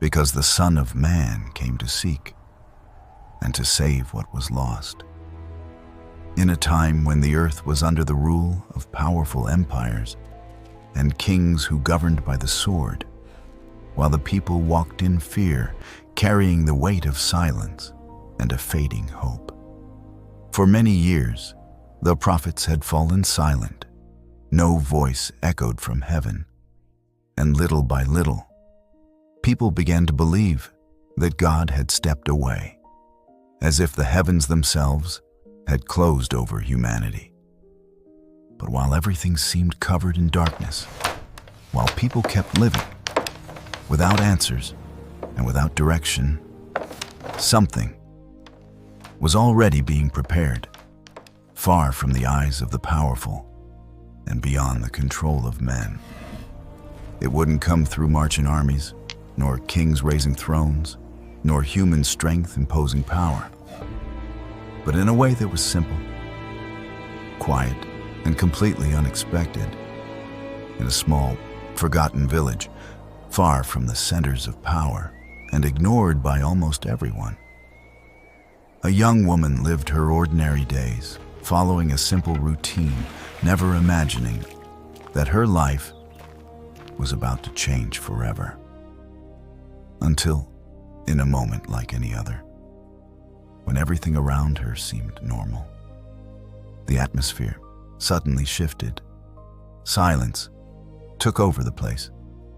because the Son of Man came to seek and to save what was lost. In a time when the earth was under the rule of powerful empires and kings who governed by the sword, while the people walked in fear, carrying the weight of silence and a fading hope. For many years, the prophets had fallen silent. No voice echoed from heaven. And little by little, people began to believe that God had stepped away, as if the heavens themselves had closed over humanity. But while everything seemed covered in darkness, while people kept living without answers and without direction, something was already being prepared, far from the eyes of the powerful and beyond the control of men. It wouldn't come through marching armies, nor kings raising thrones, nor human strength imposing power, but in a way that was simple, quiet, and completely unexpected. In a small, forgotten village, far from the centers of power and ignored by almost everyone, a young woman lived her ordinary days, following a simple routine, never imagining that her life was about to change forever. Until, in a moment like any other, when everything around her seemed normal, the atmosphere suddenly shifted. Silence took over the place,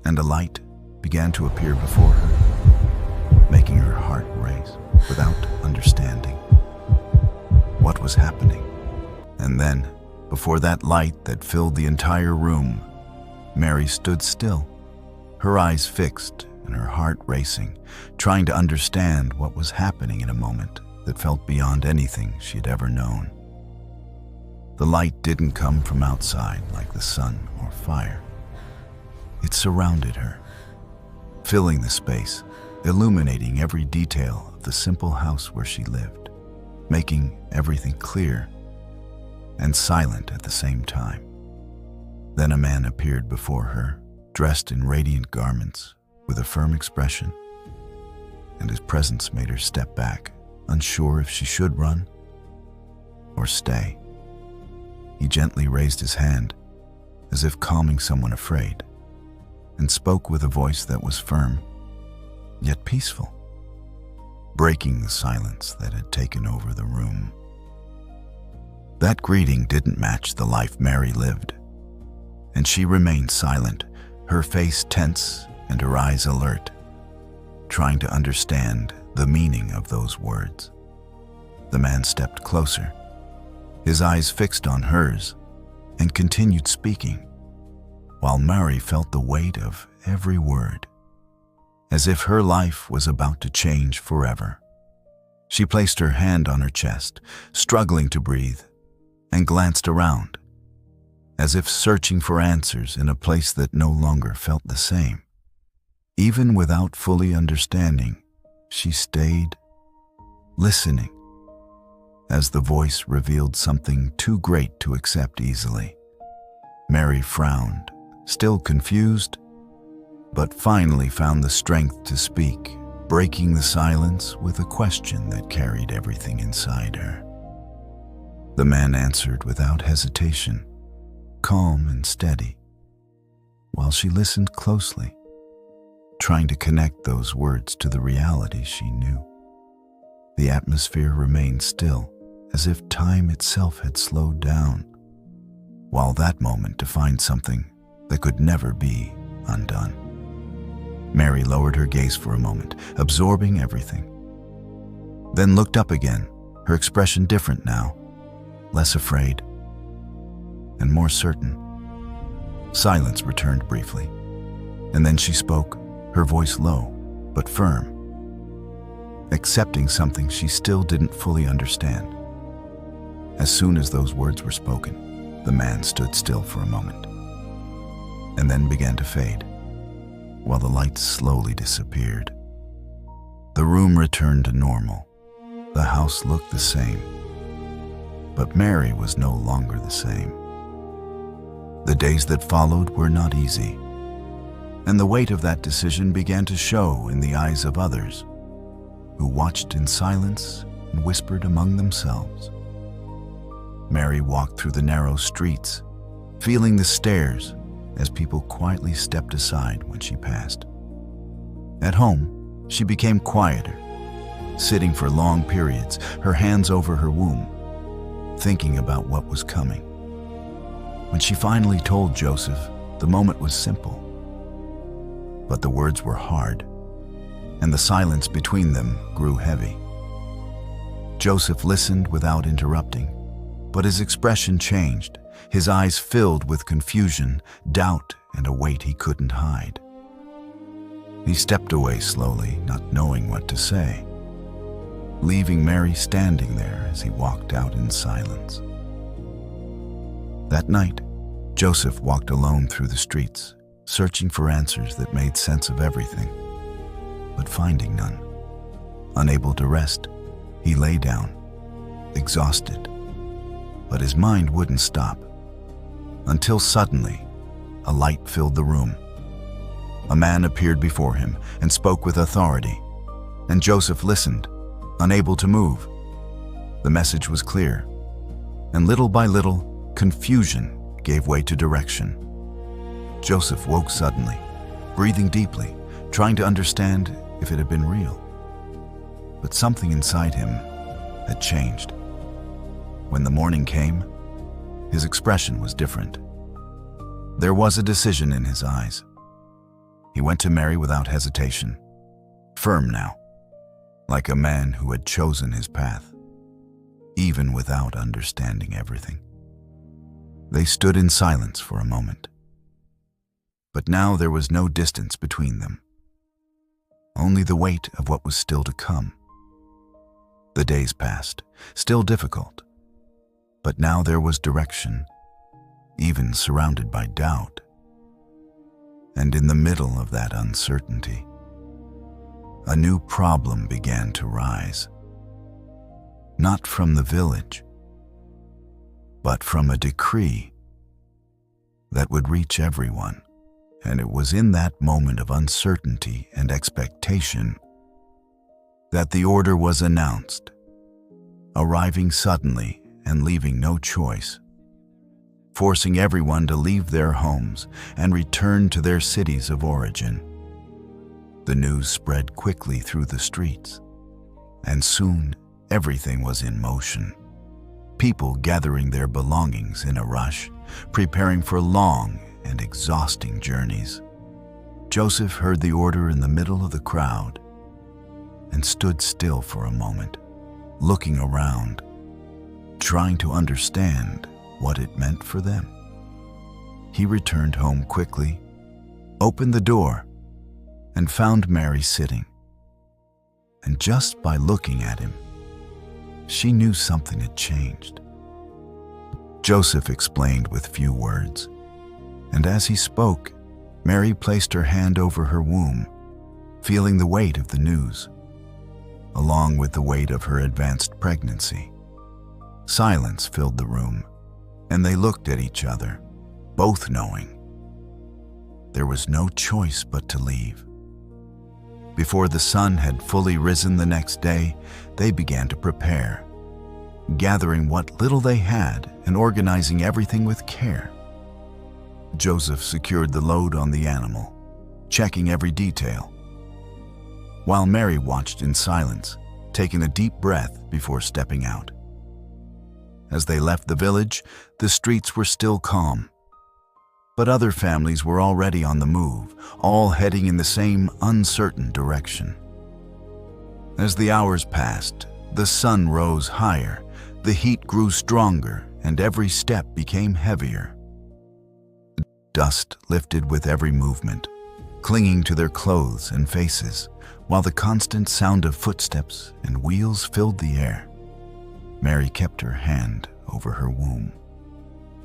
and a light began to appear before her, making her heart race without understanding what was happening. And then, before that light that filled the entire room, Mary stood still, her eyes fixed and her heart racing, trying to understand what was happening in a moment that felt beyond anything she had ever known. The light didn't come from outside like the sun or fire. It surrounded her, filling the space, illuminating every detail of the simple house where she lived, making everything clear and silent at the same time. Then a man appeared before her, dressed in radiant garments, with a firm expression, and his presence made her step back, unsure if she should run or stay. He gently raised his hand, as if calming someone afraid, and spoke with a voice that was firm, yet peaceful, breaking the silence that had taken over the room. That greeting didn't match the life Mary lived, and she remained silent, her face tense and her eyes alert, trying to understand the meaning of those words. The man stepped closer, his eyes fixed on hers, and continued speaking, while Mary felt the weight of every word, as if her life was about to change forever. She placed her hand on her chest, struggling to breathe, and glanced around, as if searching for answers in a place that no longer felt the same. Even without fully understanding, she stayed, listening, as the voice revealed something too great to accept easily. Mary frowned, still confused, but finally found the strength to speak, breaking the silence with a question that carried everything inside her. The man answered without hesitation, calm and steady, while she listened closely, trying to connect those words to the reality she knew. The atmosphere remained still, as if time itself had slowed down, while that moment defined something that could never be undone. Mary lowered her gaze for a moment, absorbing everything, then looked up again, her expression different now, less afraid and more certain. Silence returned briefly, and then she spoke, her voice low but firm, accepting something she still didn't fully understand. As soon as those words were spoken, the man stood still for a moment, and then began to fade, while the light slowly disappeared. The room returned to normal. The house looked the same, but Mary was no longer the same. The days that followed were not easy. And the weight of that decision began to show in the eyes of others, who watched in silence and whispered among themselves. Mary walked through the narrow streets, feeling the stares as people quietly stepped aside when she passed. At home, she became quieter, sitting for long periods, her hands over her womb, thinking about what was coming. When she finally told Joseph, the moment was simple, but the words were hard, and the silence between them grew heavy. Joseph listened without interrupting, but his expression changed, his eyes filled with confusion, doubt, and a weight he couldn't hide. He stepped away slowly, not knowing what to say, leaving Mary standing there as he walked out in silence. That night, Joseph walked alone through the streets, searching for answers that made sense of everything, but finding none. Unable to rest, he lay down, exhausted, but his mind wouldn't stop, until suddenly, a light filled the room. A man appeared before him and spoke with authority, and Joseph listened, unable to move. The message was clear, and little by little, confusion gave way to direction. Joseph woke suddenly, breathing deeply, trying to understand if it had been real. But something inside him had changed. When the morning came, his expression was different. There was a decision in his eyes. He went to Mary without hesitation, firm now, like a man who had chosen his path, even without understanding everything. They stood in silence for a moment. But now there was no distance between them, only the weight of what was still to come. The days passed, still difficult, but now there was direction, even surrounded by doubt. And in the middle of that uncertainty, a new problem began to rise. Not from the village, but from a decree that would reach everyone. And it was in that moment of uncertainty and expectation that the order was announced, arriving suddenly and leaving no choice, forcing everyone to leave their homes and return to their cities of origin. The news spread quickly through the streets, and soon everything was in motion. People gathering their belongings in a rush, preparing for long and exhausting journeys. Joseph heard the order in the middle of the crowd and stood still for a moment, looking around, trying to understand what it meant for them. He returned home quickly, opened the door, and found Mary sitting. And just by looking at him, she knew something had changed. Joseph explained with few words, and as he spoke, Mary placed her hand over her womb, feeling the weight of the news, along with the weight of her advanced pregnancy. Silence filled the room, and they looked at each other, both knowing there was no choice but to leave. Before the sun had fully risen the next day, they began to prepare, gathering what little they had and organizing everything with care. Joseph secured the load on the animal, checking every detail, while Mary watched in silence, taking a deep breath before stepping out. As they left the village, the streets were still calm, but other families were already on the move, all heading in the same uncertain direction. As the hours passed, the sun rose higher, the heat grew stronger, and every step became heavier. Dust lifted with every movement, clinging to their clothes and faces, while the constant sound of footsteps and wheels filled the air. Mary kept her hand over her womb,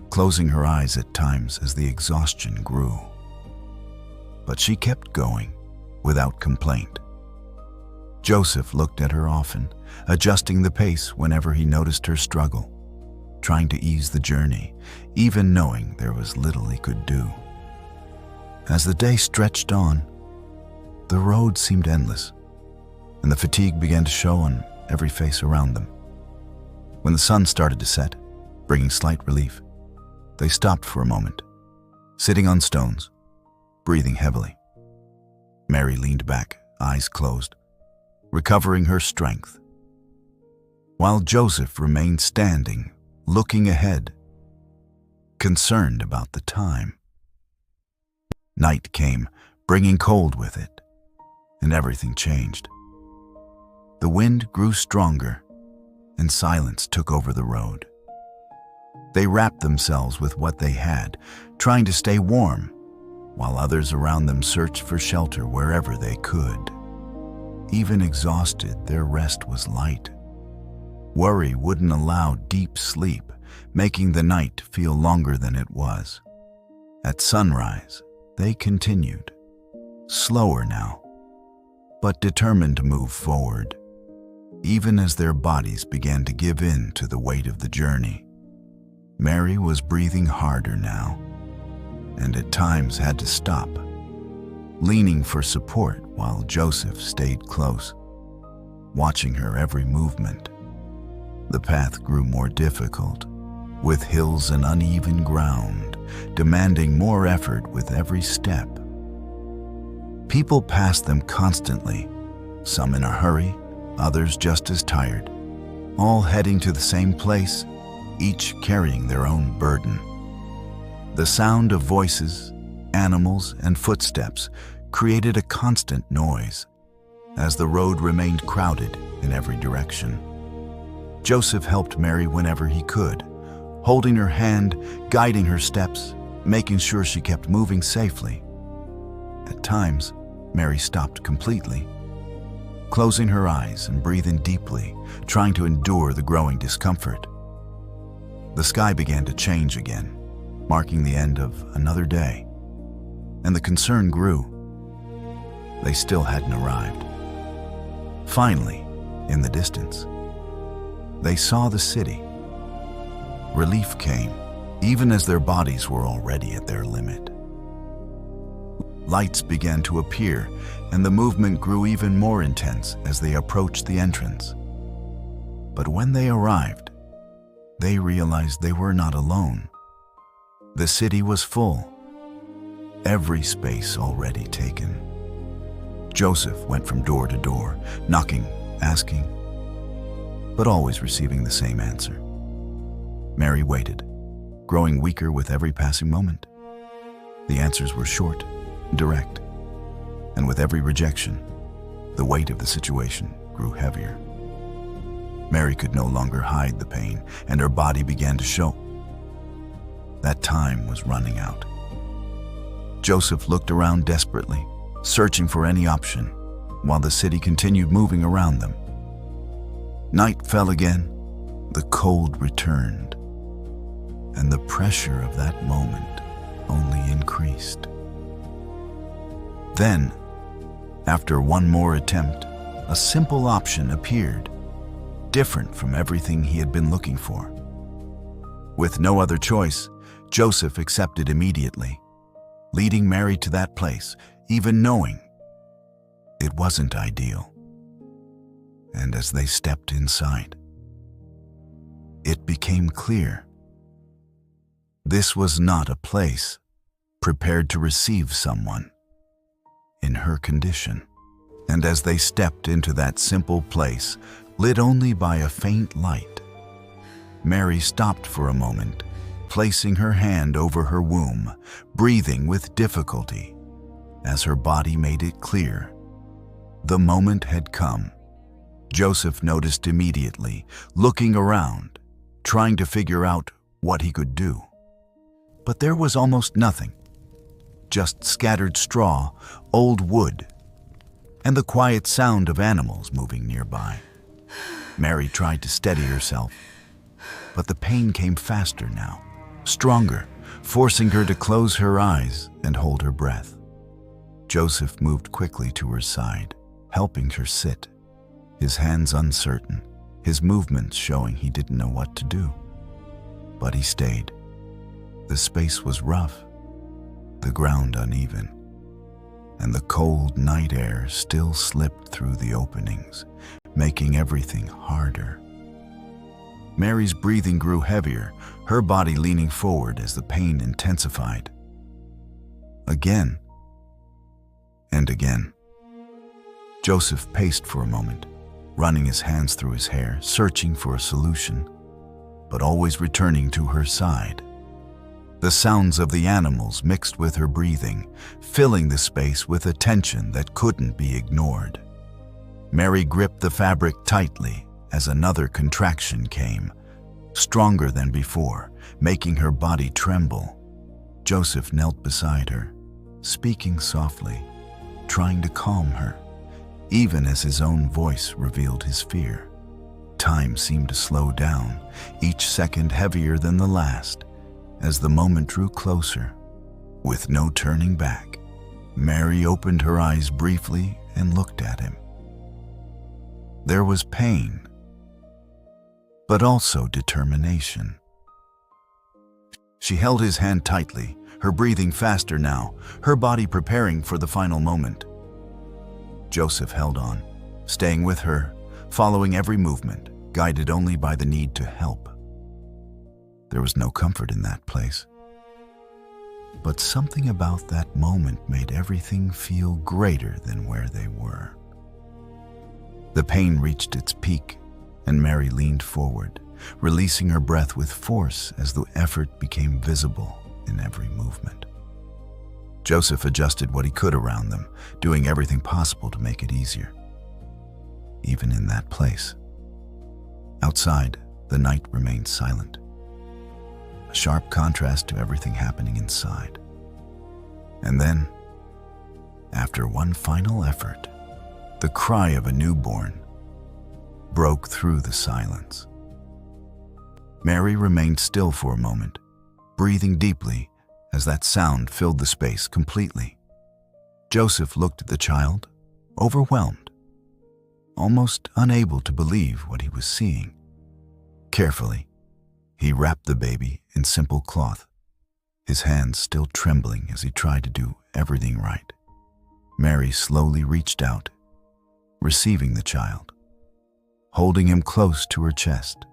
closing her eyes at times as the exhaustion grew. But she kept going, without complaint. Joseph looked at her often, adjusting the pace whenever he noticed her struggle, trying to ease the journey, even knowing there was little he could do. As the day stretched on, the road seemed endless, and the fatigue began to show on every face around them. When the sun started to set, bringing slight relief, they stopped for a moment, sitting on stones, breathing heavily. Mary leaned back, eyes closed, recovering her strength, while Joseph remained standing, looking ahead, concerned about the time. Night came, bringing cold with it, and everything changed. The wind grew stronger, and silence took over the road. They wrapped themselves with what they had, trying to stay warm, while others around them searched for shelter wherever they could. Even exhausted, their rest was light. Worry wouldn't allow deep sleep, making the night feel longer than it was. At sunrise, they continued, slower now, but determined to move forward, even as their bodies began to give in to the weight of the journey. Mary was breathing harder now, and at times had to stop, leaning for support while Joseph stayed close, watching her every movement. The path grew more difficult, with hills and uneven ground, demanding more effort with every step. People passed them constantly, some in a hurry, others just as tired, all heading to the same place, each carrying their own burden. The sound of voices, animals, and footsteps created a constant noise, as the road remained crowded in every direction. Joseph helped Mary whenever he could, holding her hand, guiding her steps, making sure she kept moving safely. At times, Mary stopped completely, closing her eyes and breathing deeply, trying to endure the growing discomfort. The sky began to change again, marking the end of another day, and the concern grew. They still hadn't arrived. Finally, in the distance, they saw the city. Relief came, even as their bodies were already at their limit. Lights began to appear, and the movement grew even more intense as they approached the entrance. But when they arrived, they realized they were not alone. The city was full, every space already taken. Joseph went from door to door, knocking, asking, but always receiving the same answer. Mary waited, growing weaker with every passing moment. The answers were short, direct, and with every rejection, the weight of the situation grew heavier. Mary could no longer hide the pain, and her body began to show. That time was running out. Joseph looked around desperately, searching for any option, while the city continued moving around them. Night fell again, the cold returned, and the pressure of that moment only increased. Then, after one more attempt, a simple option appeared, different from everything he had been looking for. With no other choice, Joseph accepted immediately, leading Mary to that place, even knowing it wasn't ideal. And as they stepped inside, it became clear this was not a place prepared to receive someone in her condition. And as they stepped into that simple place, lit only by a faint light, Mary stopped for a moment, placing her hand over her womb, breathing with difficulty, as her body made it clear the moment had come. Joseph noticed immediately, looking around, trying to figure out what he could do. But there was almost nothing, just scattered straw, old wood, and the quiet sound of animals moving nearby. Mary tried to steady herself, but the pain came faster now, stronger, forcing her to close her eyes and hold her breath. Joseph moved quickly to her side, helping her sit, his hands uncertain, his movements showing he didn't know what to do. But he stayed. The space was rough, the ground uneven, and the cold night air still slipped through the openings, making everything harder. Mary's breathing grew heavier, her body leaning forward as the pain intensified. Again and again. Joseph paced for a moment, running his hands through his hair, searching for a solution, but always returning to her side. The sounds of the animals mixed with her breathing, filling the space with a tension that couldn't be ignored. Mary gripped the fabric tightly as another contraction came, stronger than before, making her body tremble. Joseph knelt beside her, speaking softly, trying to calm her, even as his own voice revealed his fear. Time seemed to slow down, each second heavier than the last, as the moment drew closer. With no turning back, Mary opened her eyes briefly and looked at him. There was pain, but also determination. She held his hand tightly, her breathing faster now, her body preparing for the final moment. Joseph held on, staying with her, following every movement, guided only by the need to help. There was no comfort in that place. But something about that moment made everything feel greater than where they were. The pain reached its peak, and Mary leaned forward, releasing her breath with force as the effort became visible in every movement. Joseph adjusted what he could around them, doing everything possible to make it easier. Even in that place. Outside, the night remained silent, a sharp contrast to everything happening inside. And then, after one final effort, the cry of a newborn broke through the silence. Mary remained still for a moment, breathing deeply as that sound filled the space completely. Joseph looked at the child, overwhelmed, almost unable to believe what he was seeing. Carefully, he wrapped the baby in simple cloth, his hands still trembling as he tried to do everything right. Mary slowly reached out, receiving the child, holding him close to her chest,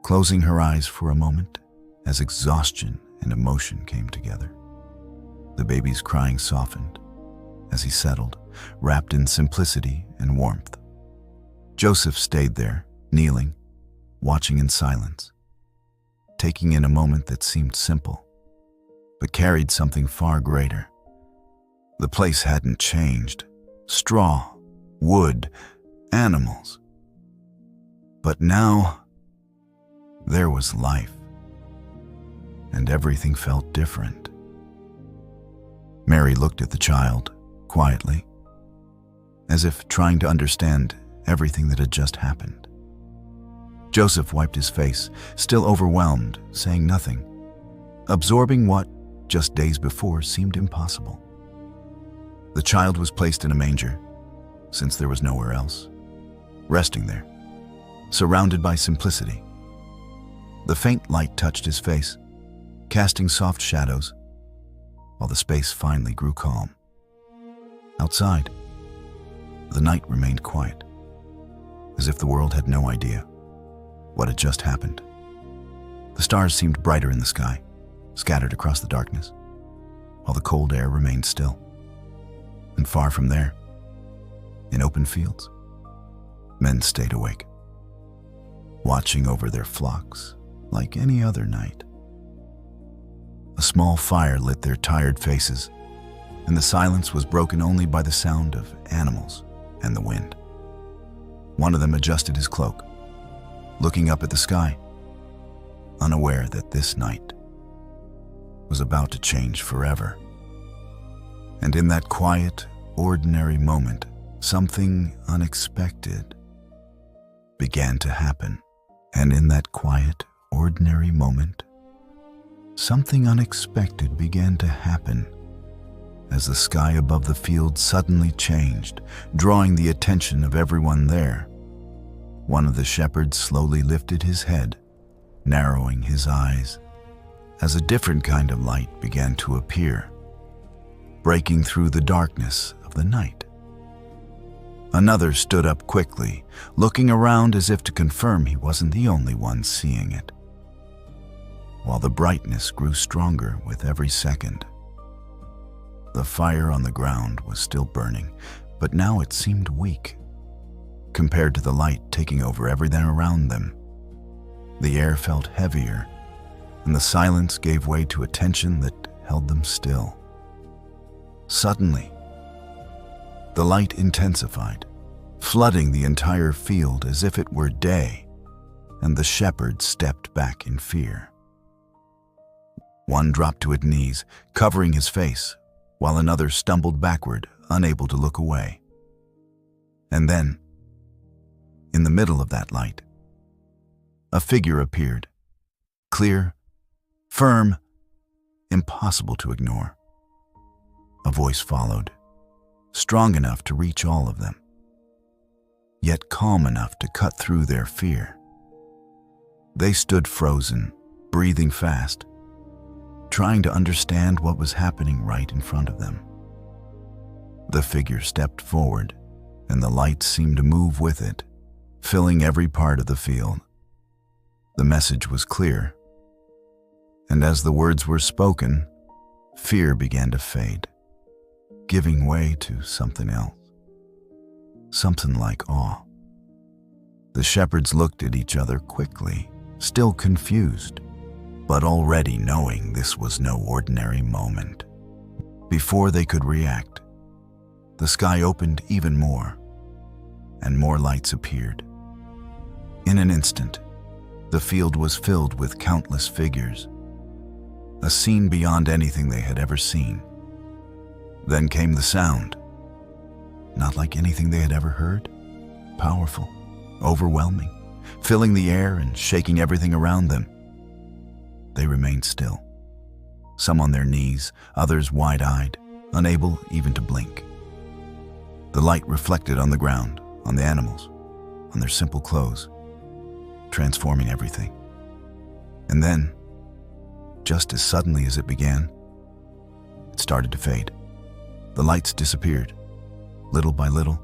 closing her eyes for a moment as exhaustion and emotion came together. The baby's crying softened as he settled, wrapped in simplicity and warmth. Joseph stayed there, kneeling, watching in silence, taking in a moment that seemed simple, but carried something far greater. The place hadn't changed. Straw, wood, animals. But now, there was life, and everything felt different. Mary looked at the child, quietly, as if trying to understand everything that had just happened. Joseph wiped his face, still overwhelmed, saying nothing, absorbing what, just days before, seemed impossible. The child was placed in a manger, since there was nowhere else, resting there, surrounded by simplicity. The faint light touched his face, casting soft shadows, while the space finally grew calm. Outside, the night remained quiet, as if the world had no idea what had just happened. The stars seemed brighter in the sky, scattered across the darkness, while the cold air remained still. And far from there, in open fields, men stayed awake, watching over their flocks like any other night. A small fire lit their tired faces, and the silence was broken only by the sound of animals and the wind. One of them adjusted his cloak, looking up at the sky, unaware that this night was about to change forever. And in that quiet, ordinary moment, something unexpected began to happen. And in that quiet, ordinary moment, something unexpected began to happen as the sky above the field suddenly changed, drawing the attention of everyone there. One of the shepherds slowly lifted his head, narrowing his eyes, as a different kind of light began to appear, breaking through the darkness of the night. Another stood up quickly, looking around as if to confirm he wasn't the only one seeing it. While the brightness grew stronger with every second, the fire on the ground was still burning, but now it seemed weak compared to the light taking over everything around them. The air felt heavier, and the silence gave way to a tension that held them still. Suddenly, the light intensified, flooding the entire field as if it were day, and the shepherd stepped back in fear. One dropped to its knees, covering his face, while another stumbled backward, unable to look away. And then, in the middle of that light, a figure appeared, clear, firm, impossible to ignore. A voice followed, strong enough to reach all of them, yet calm enough to cut through their fear. They stood frozen, breathing fast, trying to understand what was happening right in front of them. The figure stepped forward, and the light seemed to move with it, filling every part of the field. The message was clear, and as the words were spoken, fear began to fade, giving way to something else, something like awe. The shepherds looked at each other quickly, still confused, but already knowing this was no ordinary moment. Before they could react, the sky opened even more, and more lights appeared. In an instant, the field was filled with countless figures, a scene beyond anything they had ever seen. Then came the sound, not like anything they had ever heard, powerful, overwhelming, filling the air and shaking everything around them. They remained still, some on their knees, others wide-eyed, unable even to blink. The light reflected on the ground, on the animals, on their simple clothes, transforming everything. And then, just as suddenly as it began, it started to fade. The lights disappeared, little by little,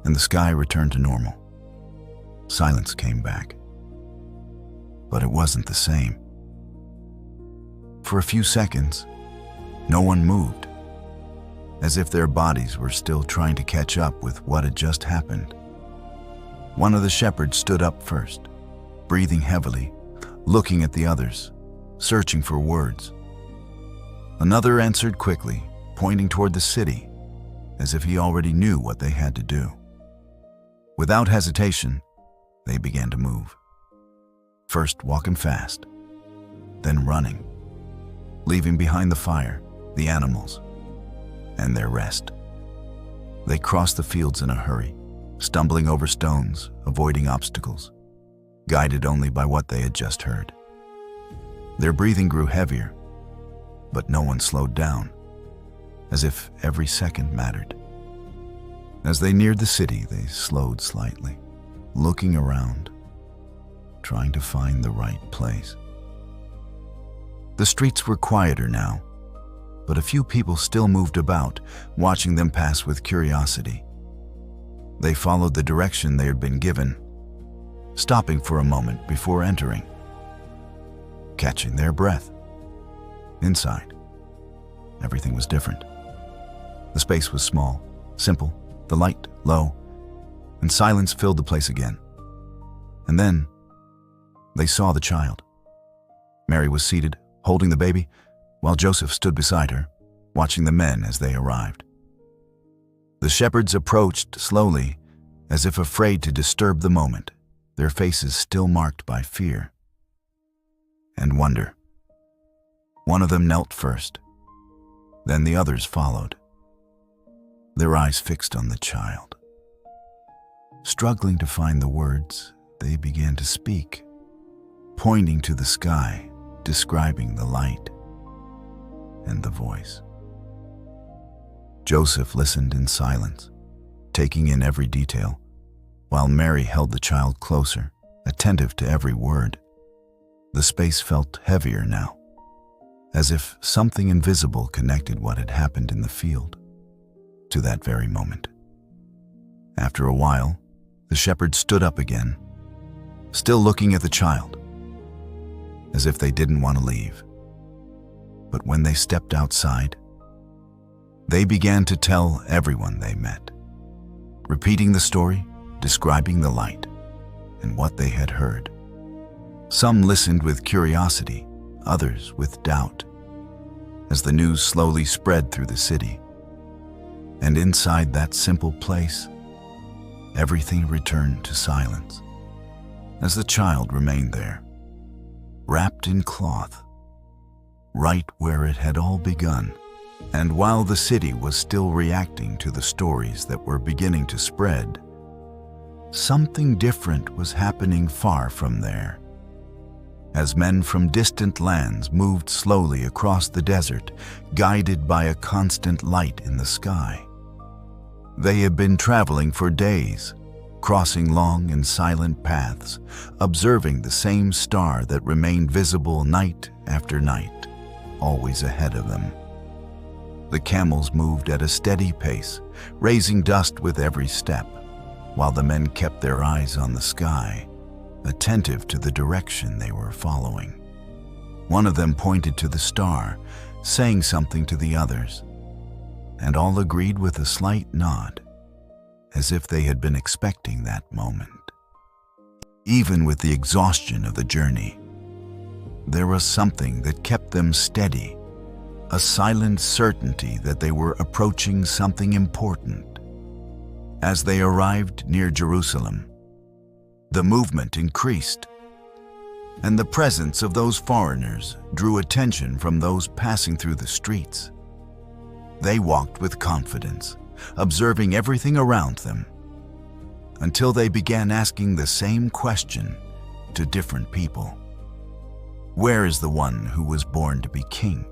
and the sky returned to normal. Silence came back. But it wasn't the same. For a few seconds, no one moved, as if their bodies were still trying to catch up with what had just happened. One of the shepherds stood up first, breathing heavily, looking at the others, searching for words. Another answered quickly, pointing toward the city, as if he already knew what they had to do. Without hesitation, they began to move. First walking fast, then running, leaving behind the fire, the animals, and their rest. They crossed the fields in a hurry, stumbling over stones, avoiding obstacles, guided only by what they had just heard. Their breathing grew heavier, but no one slowed down, as if every second mattered. As they neared the city, they slowed slightly, looking around, trying to find the right place. The streets were quieter now, but a few people still moved about, watching them pass with curiosity. They followed the direction they had been given, stopping for a moment before entering, catching their breath. Inside, everything was different. The space was small, simple, the light low, and silence filled the place again. And then, they saw the child. Mary was seated, holding the baby, while Joseph stood beside her, watching the men as they arrived. The shepherds approached slowly, as if afraid to disturb the moment, their faces still marked by fear and wonder. One of them knelt first, then the others followed, their eyes fixed on the child. Struggling to find the words, they began to speak, pointing to the sky, describing the light and the voice. Joseph listened in silence, taking in every detail, while Mary held the child closer, attentive to every word. The space felt heavier now, as if something invisible connected what had happened in the field to that very moment. After a while, the shepherd stood up again, still looking at the child, as if they didn't want to leave. But when they stepped outside, they began to tell everyone they met, repeating the story, describing the light, and what they had heard. Some listened with curiosity, others with doubt, as the news slowly spread through the city. And inside that simple place, everything returned to silence, as the child remained there, wrapped in cloth, right where it had all begun. And while the city was still reacting to the stories that were beginning to spread, something different was happening far from there. As men from distant lands moved slowly across the desert, guided by a constant light in the sky. They had been traveling for days, crossing long and silent paths, observing the same star that remained visible night after night, always ahead of them. The camels moved at a steady pace, raising dust with every step, while the men kept their eyes on the sky, attentive to the direction they were following. One of them pointed to the star, saying something to the others, and all agreed with a slight nod, as if they had been expecting that moment. Even with the exhaustion of the journey, there was something that kept them steady, a silent certainty that they were approaching something important. As they arrived near Jerusalem, the movement increased, and the presence of those foreigners drew attention from those passing through the streets. They walked with confidence, observing everything around them, until they began asking the same question to different people. Where is the one who was born to be king?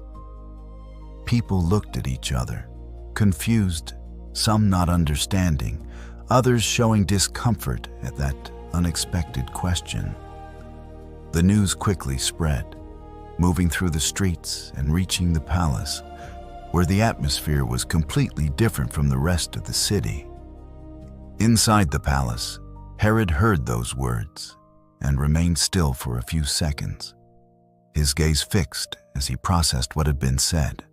People looked at each other, confused, some not understanding, others showing discomfort at that unexpected question. The news quickly spread, moving through the streets and reaching the palace, where the atmosphere was completely different from the rest of the city. Inside the palace, Herod heard those words and remained still for a few seconds, his gaze fixed as he processed what had been said.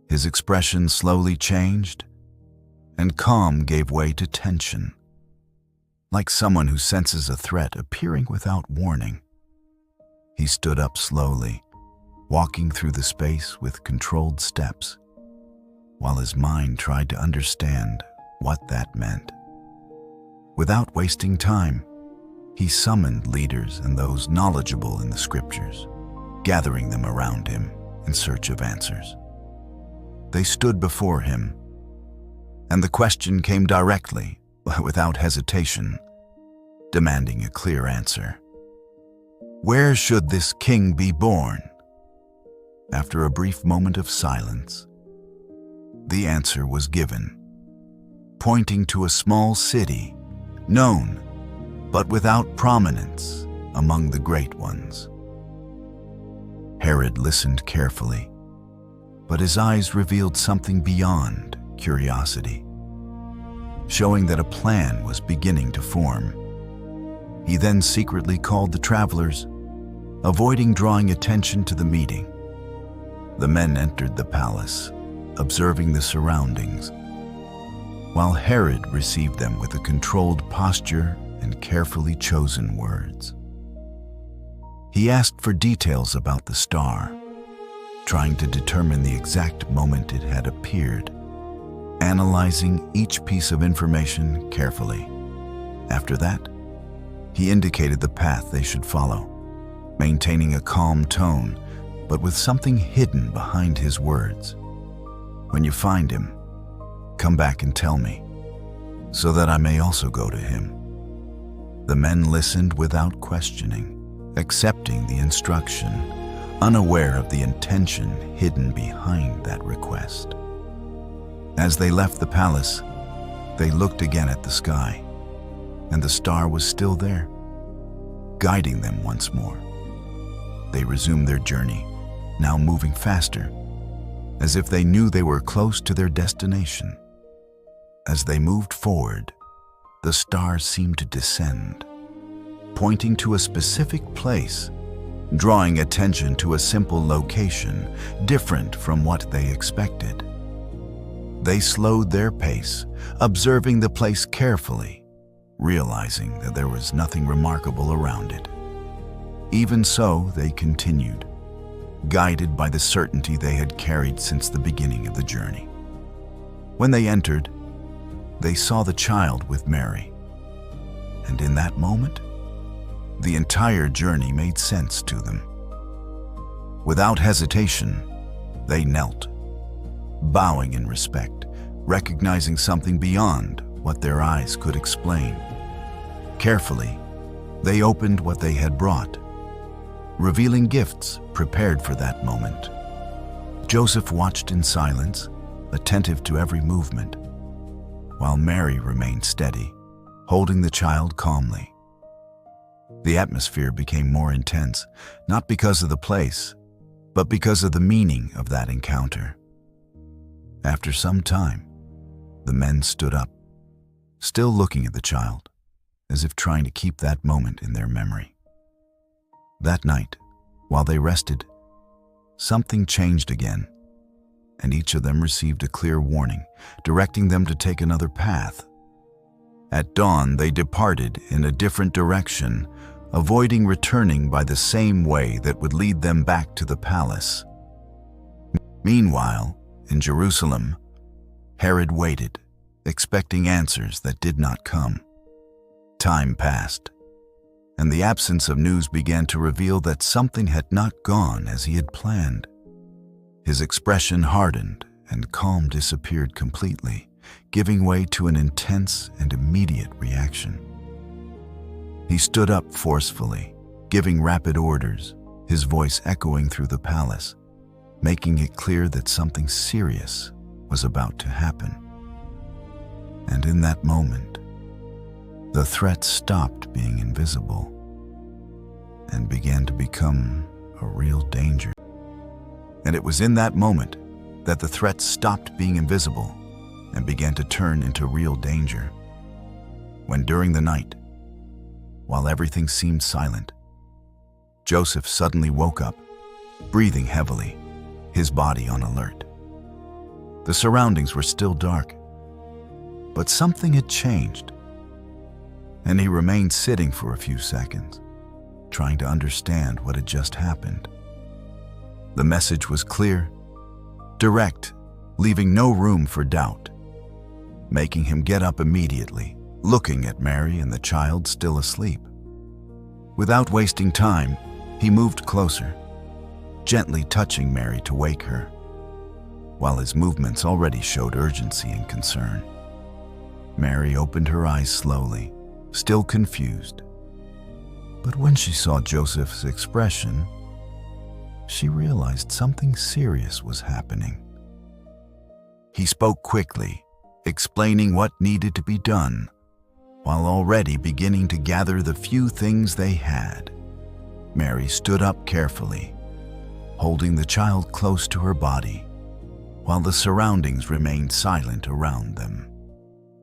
His expression slowly changed, and calm gave way to tension, like someone who senses a threat appearing without warning. He stood up slowly, walking through the space with controlled steps, while his mind tried to understand what that meant. Without wasting time, he summoned leaders and those knowledgeable in the scriptures, gathering them around him in search of answers. They stood before him, and the question came directly, without hesitation, demanding a clear answer. Where should this king be born? After a brief moment of silence, the answer was given, pointing to a small city, known but without prominence among the great ones. Herod listened carefully, but his eyes revealed something beyond curiosity, showing that a plan was beginning to form. He then secretly called the travelers, avoiding drawing attention to the meeting. The men entered the palace, observing the surroundings, while Herod received them with a controlled posture and carefully chosen words. He asked for details about the star, trying to determine the exact moment it had appeared, analyzing each piece of information carefully. After that, he indicated the path they should follow, maintaining a calm tone, but with something hidden behind his words. When you find him, come back and tell me, so that I may also go to him. The men listened without questioning, accepting the instruction, unaware of the intention hidden behind that request. As they left the palace, they looked again at the sky, and the star was still there, guiding them once more. They resumed their journey, now moving faster, as if they knew they were close to their destination. As they moved forward, the stars seemed to descend, pointing to a specific place, drawing attention to a simple location different from what they expected. They slowed their pace, observing the place carefully, realizing that there was nothing remarkable around it. Even so, they continued, guided by the certainty they had carried since the beginning of the journey. When they entered, they saw the child with Mary, and in that moment, the entire journey made sense to them. Without hesitation, they knelt, bowing in respect, recognizing something beyond what their eyes could explain. Carefully, they opened what they had brought, revealing gifts prepared for that moment. Joseph watched in silence, attentive to every movement, while Mary remained steady, holding the child calmly. The atmosphere became more intense, not because of the place, but because of the meaning of that encounter. After some time, the men stood up, still looking at the child, as if trying to keep that moment in their memory. That night, while they rested, something changed again, and each of them received a clear warning, directing them to take another path. At dawn, they departed in a different direction, avoiding returning by the same way that would lead them back to the palace. Meanwhile, in Jerusalem, Herod waited, expecting answers that did not come. Time passed, and the absence of news began to reveal that something had not gone as he had planned. His expression hardened, and calm disappeared completely, giving way to an intense and immediate reaction. He stood up forcefully, giving rapid orders, his voice echoing through the palace, making it clear that something serious was about to happen. And in that moment, the threat stopped being invisible and began to become a real danger. And it was in that moment that the threat stopped being invisible and began to turn into real danger. When during the night, while everything seemed silent, Joseph suddenly woke up, breathing heavily, his body on alert. The surroundings were still dark, but something had changed, and he remained sitting for a few seconds, trying to understand what had just happened. The message was clear, direct, leaving no room for doubt, making him get up immediately, looking at Mary and the child still asleep. Without wasting time, he moved closer, gently touching Mary to wake her, while his movements already showed urgency and concern. Mary opened her eyes slowly, still confused. But when she saw Joseph's expression, she realized something serious was happening. He spoke quickly, explaining what needed to be done, while already beginning to gather the few things they had. Mary stood up carefully, holding the child close to her body, while the surroundings remained silent around them.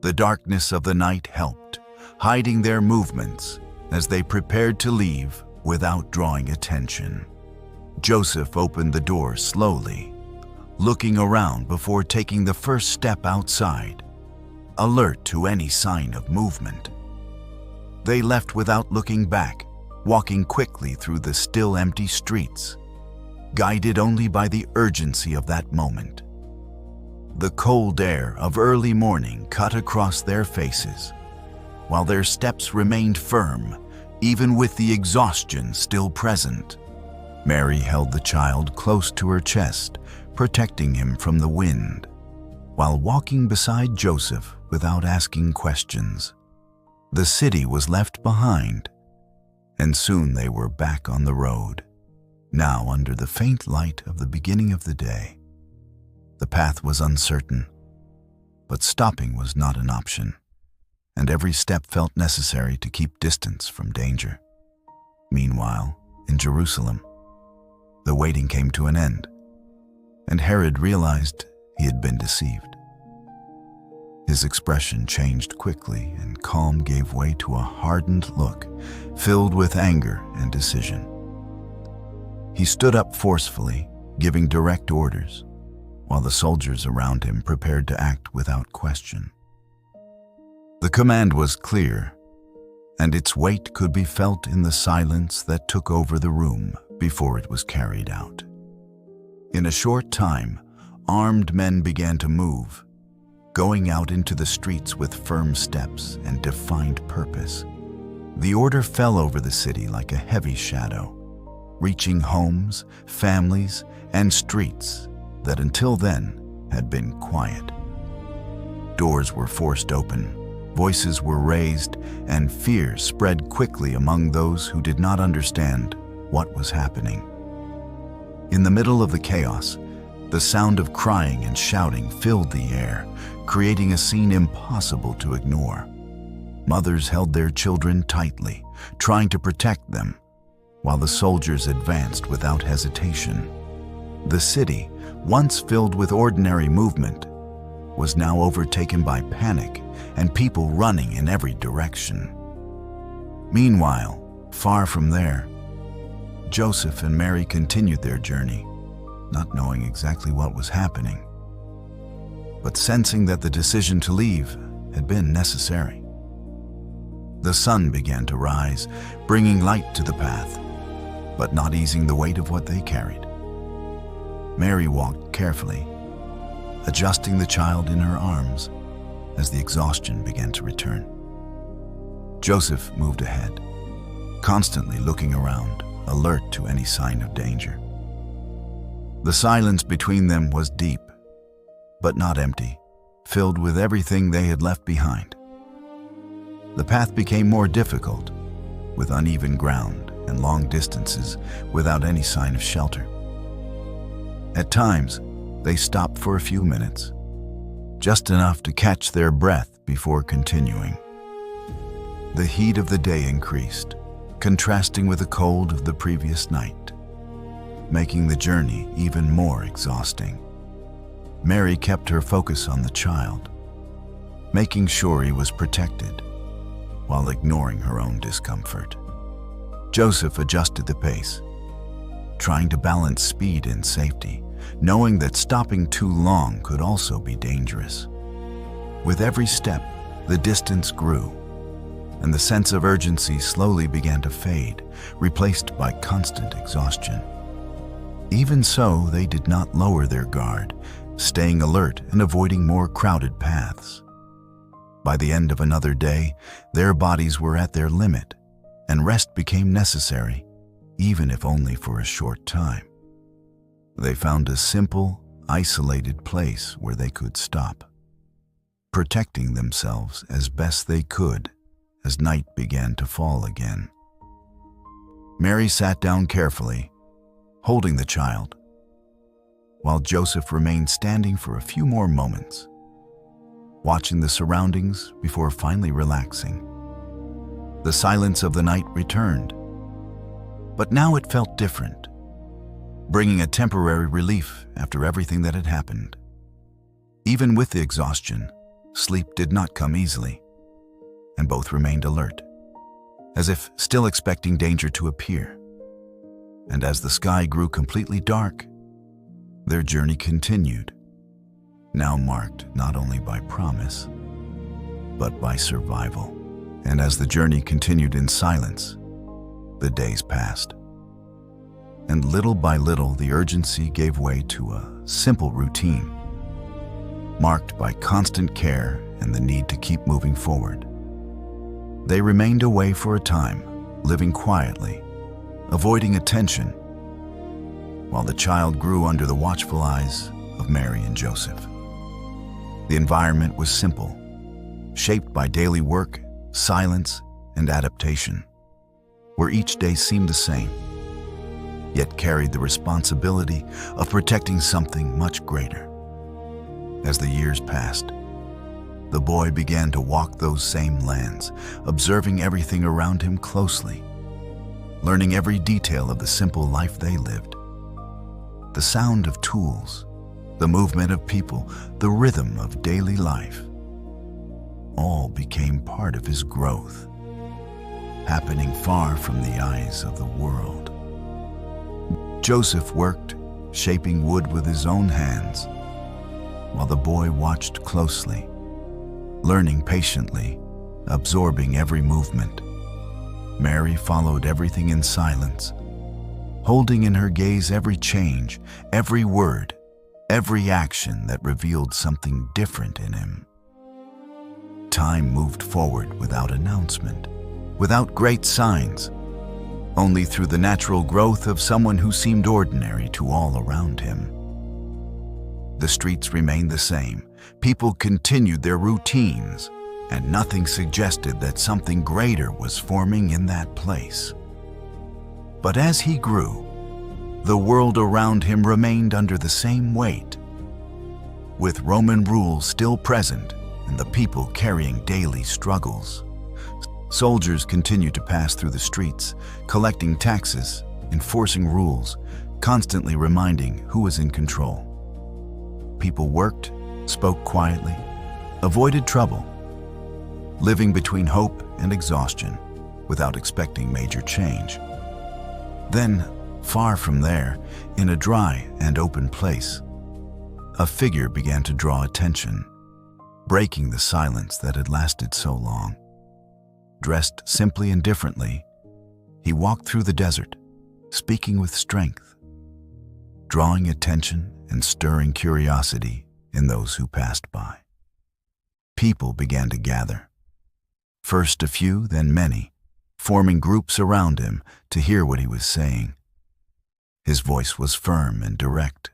The darkness of the night helped, hiding their movements as they prepared to leave without drawing attention. Joseph opened the door slowly, looking around before taking the first step outside, alert to any sign of movement. They left without looking back, walking quickly through the still empty streets, guided only by the urgency of that moment. The cold air of early morning cut across their faces, while their steps remained firm, even with the exhaustion still present. Mary held the child close to her chest, protecting him from the wind, while walking beside Joseph without asking questions. The city was left behind, and soon they were back on the road, now under the faint light of the beginning of the day. The path was uncertain, but stopping was not an option, and every step felt necessary to keep distance from danger. Meanwhile, in Jerusalem, The waiting came to an end, and Herod realized he had been deceived. His expression changed quickly, and calm gave way to a hardened look filled with anger and decision. He stood up forcefully, giving direct orders, while the soldiers around him prepared to act without question. The command was clear, and its weight could be felt in the silence that took over the room before it was carried out. In a short time, armed men began to move, going out into the streets with firm steps and defined purpose. The order fell over the city like a heavy shadow, reaching homes, families, and streets that until then had been quiet. Doors were forced open, voices were raised, and fear spread quickly among those who did not understand what was happening. In the middle of the chaos, the sound of crying and shouting filled the air, creating a scene impossible to ignore. Mothers held their children tightly, trying to protect them, while the soldiers advanced without hesitation. The city, once filled with ordinary movement, was now overtaken by panic and people running in every direction. Meanwhile, far from there, Joseph and Mary continued their journey, not knowing exactly what was happening, but sensing that the decision to leave had been necessary. The sun began to rise, bringing light to the path, but not easing the weight of what they carried. Mary walked carefully, adjusting the child in her arms as the exhaustion began to return. Joseph moved ahead, constantly looking around, alert to any sign of danger. The silence between them was deep, but not empty, filled with everything they had left behind. The path became more difficult, with uneven ground and long distances without any sign of shelter. At times, they stopped for a few minutes, just enough to catch their breath before continuing. The heat of the day increased, contrasting with the cold of the previous night, making the journey even more exhausting. Mary kept her focus on the child, making sure he was protected, while ignoring her own discomfort. Joseph adjusted the pace, trying to balance speed and safety, knowing that stopping too long could also be dangerous. With every step, the distance grew, and the sense of urgency slowly began to fade, replaced by constant exhaustion. Even so, they did not lower their guard, staying alert and avoiding more crowded paths. By the end of another day, their bodies were at their limit, and rest became necessary, even if only for a short time. They found a simple, isolated place where they could stop, protecting themselves as best they could as night began to fall again. Mary sat down carefully, holding the child, while Joseph remained standing for a few more moments, watching the surroundings before finally relaxing. The silence of the night returned, but now it felt different, bringing a temporary relief after everything that had happened. Even with the exhaustion, sleep did not come easily, and both remained alert, as if still expecting danger to appear. And as the sky grew completely dark, their journey continued, now marked not only by promise, but by survival. And as the journey continued in silence, the days passed. And little by little, the urgency gave way to a simple routine, marked by constant care and the need to keep moving forward. They remained away for a time, living quietly, avoiding attention, while the child grew under the watchful eyes of Mary and Joseph. The environment was simple, shaped by daily work, silence, and adaptation, where each day seemed the same, yet carried the responsibility of protecting something much greater. As the years passed, the boy began to walk those same lands, observing everything around him closely, learning every detail of the simple life they lived. the sound of tools, the movement of people, the rhythm of daily life, all became part of his growth, happening far from the eyes of the world. Joseph worked, shaping wood with his own hands, while the boy watched closely, learning patiently, absorbing every movement. Mary followed everything in silence, holding in her gaze every change, every word, every action that revealed something different in him. Time moved forward without announcement, without great signs, only through the natural growth of someone who seemed ordinary to all around him. The streets remained the same, people continued their routines, and nothing suggested that something greater was forming in that place. But as he grew, the world around him remained under the same weight, with Roman rule still present and the people carrying daily struggles. Soldiers continued to pass through the streets, collecting taxes, enforcing rules, constantly reminding who was in control. People worked, spoke quietly, avoided trouble, living between hope and exhaustion without expecting major change. Then, far from there, in a dry and open place, a figure began to draw attention, breaking the silence that had lasted so long. Dressed simply and differently, he walked through the desert, speaking with strength, drawing attention and stirring curiosity in those who passed by. People began to gather, first a few, then many, forming groups around him to hear what he was saying. His voice was firm and direct,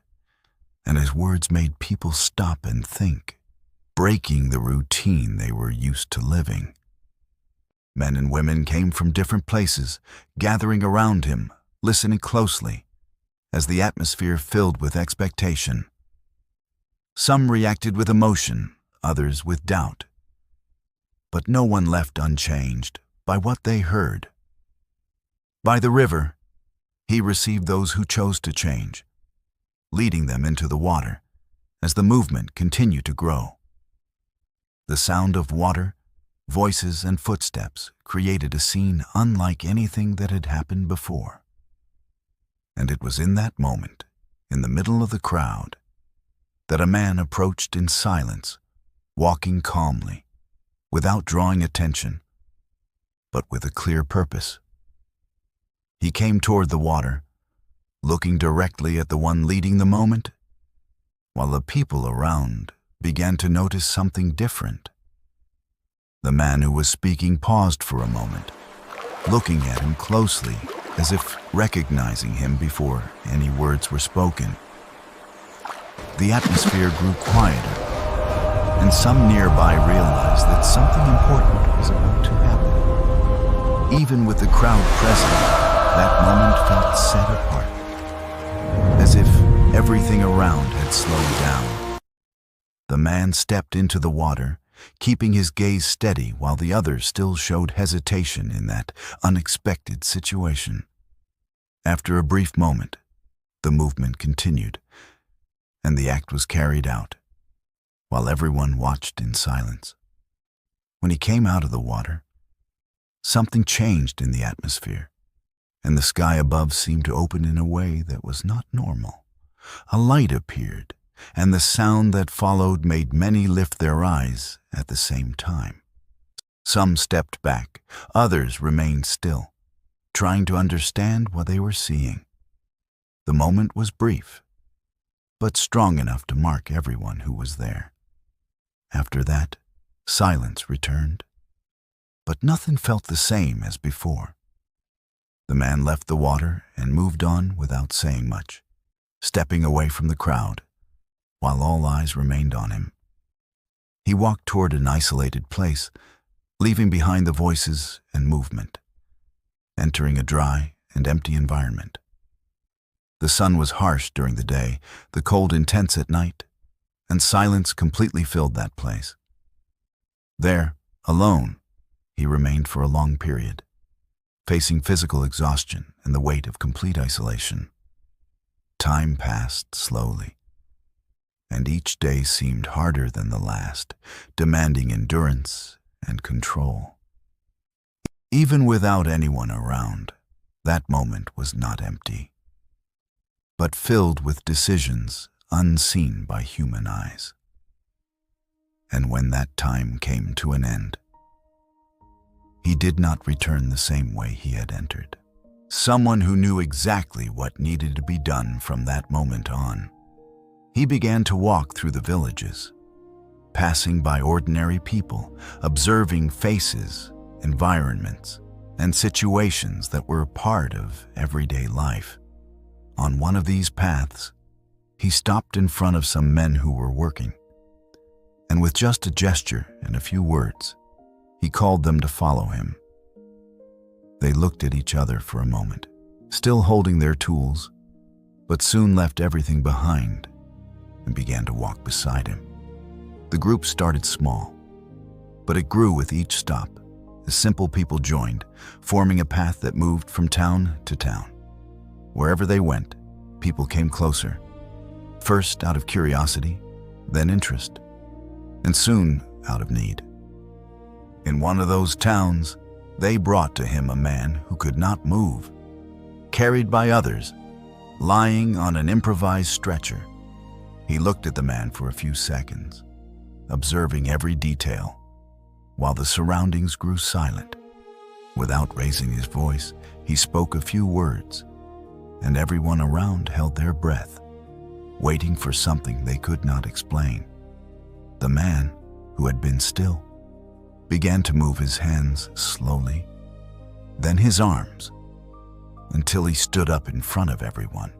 and his words made people stop and think, breaking the routine they were used to living. Men and women came from different places, gathering around him, listening closely, as the atmosphere filled with expectation. Some reacted with emotion, others with doubt. But no one left unchanged by what they heard. By the river, he received those who chose to change, leading them into the water as the movement continued to grow. The sound of water, voices, and footsteps created a scene unlike anything that had happened before. And it was in that moment, in the middle of the crowd, that a man approached in silence, walking calmly, without drawing attention, but with a clear purpose. He came toward the water, looking directly at the one leading the moment, while the people around began to notice something different. The man who was speaking paused for a moment, looking at him closely as if recognizing him before any words were spoken. The atmosphere grew quieter, and some nearby realized that something important was about to happen. Even with the crowd present, that moment felt set apart, as if everything around had slowed down. The man stepped into the water, keeping his gaze steady while the others still showed hesitation in that unexpected situation. After a brief moment, the movement continued, and the act was carried out, while everyone watched in silence. When he came out of the water, something changed in the atmosphere, and the sky above seemed to open in a way that was not normal. A light appeared, and the sound that followed made many lift their eyes at the same time. Some stepped back, others remained still, trying to understand what they were seeing. The moment was brief, but strong enough to mark everyone who was there. After that, silence returned, but nothing felt the same as before. The man left the water and moved on without saying much, stepping away from the crowd, while all eyes remained on him. He walked toward an isolated place, leaving behind the voices and movement, entering a dry and empty environment. The sun was harsh during the day, the cold intense at night, and silence completely filled that place. There, alone, he remained for a long period, facing physical exhaustion and the weight of complete isolation. Time passed slowly, and each day seemed harder than the last, demanding endurance and control. Even without anyone around, that moment was not empty, but filled with decisions unseen by human eyes. And when that time came to an end, he did not return the same way he had entered. Someone who knew exactly what needed to be done from that moment on. He began to walk through the villages, passing by ordinary people, observing faces, environments, and situations that were a part of everyday life. On one of these paths, he stopped in front of some men who were working, and with just a gesture and a few words, he called them to follow him. They looked at each other for a moment, still holding their tools, but soon left everything behind and began to walk beside him. The group started small, but it grew with each stop as simple people joined, forming a path that moved from town to town. Wherever they went, people came closer, first out of curiosity, then interest, and soon out of need. In one of those towns, they brought to him a man who could not move, carried by others, lying on an improvised stretcher. He looked at the man for a few seconds, observing every detail, while the surroundings grew silent. Without raising his voice, he spoke a few words, and everyone around held their breath, waiting for something they could not explain. The man, who had been still, began to move his hands slowly, then his arms, until he stood up in front of everyone.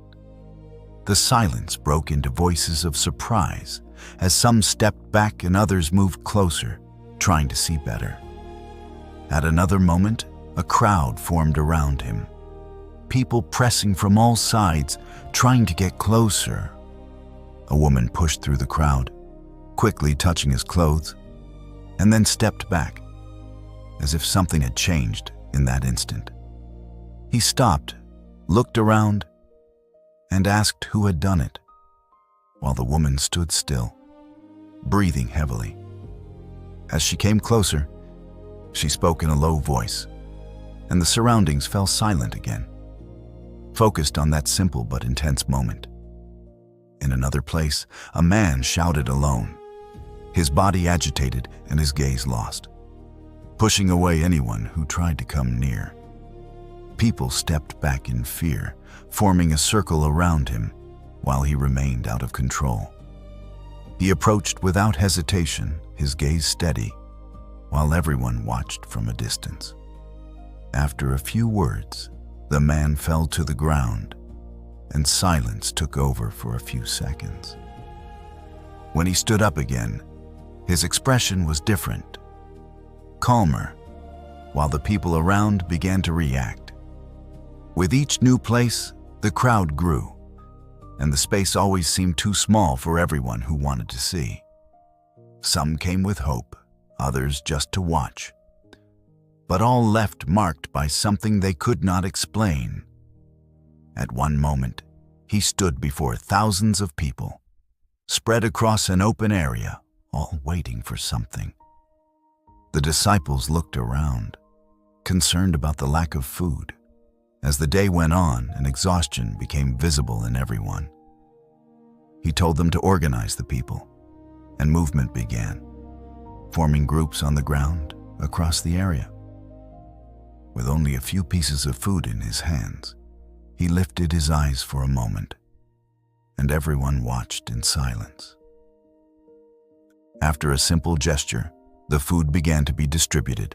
The silence broke into voices of surprise as some stepped back and others moved closer, trying to see better. At another moment, a crowd formed around him, people pressing from all sides, trying to get closer. A woman pushed through the crowd, quickly touching his clothes, and then stepped back, as if something had changed in that instant. He stopped, looked around, and asked who had done it, while the woman stood still, breathing heavily. As she came closer, she spoke in a low voice, and the surroundings fell silent again, focused on that simple but intense moment. In another place, a man shouted alone, his body agitated and his gaze lost, pushing away anyone who tried to come near. People stepped back in fear, forming a circle around him while he remained out of control. He approached without hesitation, his gaze steady, while everyone watched from a distance. After a few words, the man fell to the ground, and silence took over for a few seconds. When he stood up again, his expression was different, calmer, while the people around began to react. With each new place, the crowd grew, and the space always seemed too small for everyone who wanted to see. Some came with hope, others just to watch, but all left marked by something they could not explain. At one moment, he stood before thousands of people, spread across an open area, all waiting for something. The disciples looked around, concerned about the lack of food. As the day went on and exhaustion became visible in everyone, he told them to organize the people, and movement began, forming groups on the ground across the area. With only a few pieces of food in his hands, he lifted his eyes for a moment, and everyone watched in silence. After a simple gesture, the food began to be distributed,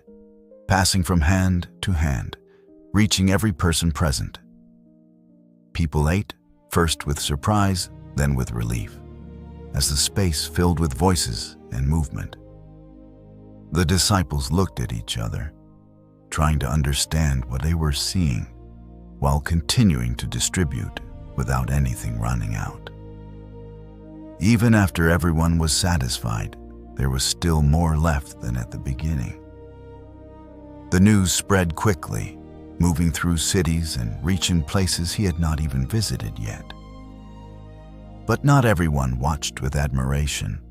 passing from hand to hand, reaching every person present. People ate, first with surprise, then with relief, as the space filled with voices and movement. The disciples looked at each other, trying to understand what they were seeing, while continuing to distribute without anything running out. Even after everyone was satisfied, there was still more left than at the beginning. The news spread quickly, moving through cities and reaching places he had not even visited yet. But not everyone watched with admiration.